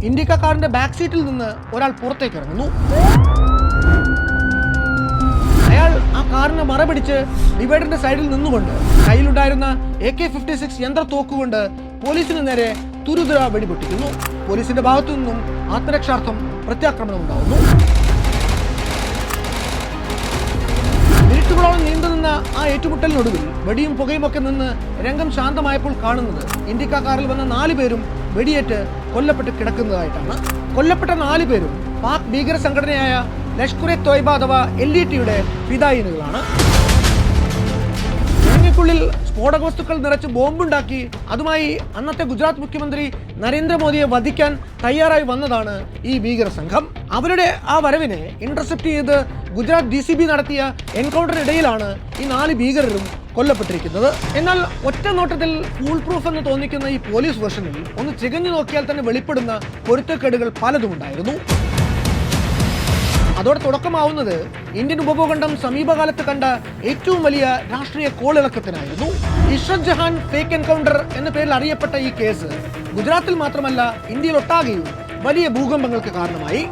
ഇൻഡിക്ക കാറിന്റെ ബാക്ക് സീറ്റിൽ നിന്ന് ഒരാൾ പുറത്തേക്ക് ഇറങ്ങുന്നു. അയാൾ ആ കാറിന് മറപിടിച്ച് ഡിവൈഡറിന്റെ സൈഡിൽ നിന്നുകൊണ്ട് കയ്യിലുണ്ടായിരുന്ന AK-56 യന്ത്രത്തോക്കുകൊണ്ട് പോലീസിന് നേരെ തുരുതുര വെടിപൊട്ടിക്കുന്നു. പോലീസിന്റെ ഭാഗത്തു നിന്നും ആത്മരക്ഷാർത്ഥം പ്രത്യാക്രമണം ഉണ്ടാവുന്നു. മിനിറ്റുകളോളം നീണ്ടുനിന്ന ആ ഏറ്റുമുട്ടലിനൊടുവിൽ വെടിയും പുകയും ഒക്കെ നിന്ന് രംഗം ശാന്തമായപ്പോൾ കാണുന്നത് ഇൻഡിക്ക കാറിൽ വന്ന 4 പേരും വെടിയേറ്റ് കൊല്ലപ്പെട്ട് കിടക്കുന്നതായിട്ടാണ്. കൊല്ലപ്പെട്ട 4 പേരും പാക് ഭീകര സംഘടനയായ ലഷ്കർ-ഇ-തോയ്ബ അഥവാ LTTയുടെ ഫിദായിനുകളാണ്. ുള്ളിൽ സ്ഫോടക വസ്തുക്കൾ നിറച്ച് ബോംബുണ്ടാക്കി അതുമായി അന്നത്തെ ഗുജറാത്ത് മുഖ്യമന്ത്രി നരേന്ദ്രമോദിയെ വധിക്കാൻ തയ്യാറായി വന്നതാണ് ഈ ഭീകര സംഘം. അവരുടെ ആ വരവിനെ ഇന്റർസെപ്റ്റ് ചെയ്ത് ഗുജറാത്ത് DCB നടത്തിയ എൻകൗണ്ടറിനിടയിലാണ് ഈ 4 ഭീകരരും കൊല്ലപ്പെട്ടിരിക്കുന്നത്. എന്നാൽ ഒറ്റ നോട്ടത്തിൽ ഫൂൾ പ്രൂഫ് എന്ന് തോന്നിക്കുന്ന ഈ പോലീസ് വേർഷനിൽ ഒന്ന് ചികഞ്ഞു നോക്കിയാൽ തന്നെ വെളിപ്പെടുന്ന പൊരുത്തക്കേടുകൾ പലതും ഉണ്ടായിരുന്നു. അതോടെ തുടക്കമാവുന്നത് ഇന്ത്യൻ ഉപഭൂഖണ്ഡം സമീപകാലത്ത് കണ്ട ഏറ്റവും വലിയ രാഷ്ട്രീയ കോളിളക്കത്തിനായിരുന്നു. ഇഷ്റത് ജഹാൻ ഫേക്ക് എൻകൗണ്ടർ എന്ന പേരിൽ അറിയപ്പെട്ട ഈ കേസ് ഗുജറാത്തിൽ മാത്രമല്ല ഇന്ത്യയിലൊട്ടാകെയും വലിയ ഭൂകമ്പങ്ങൾക്ക് കാരണമായി.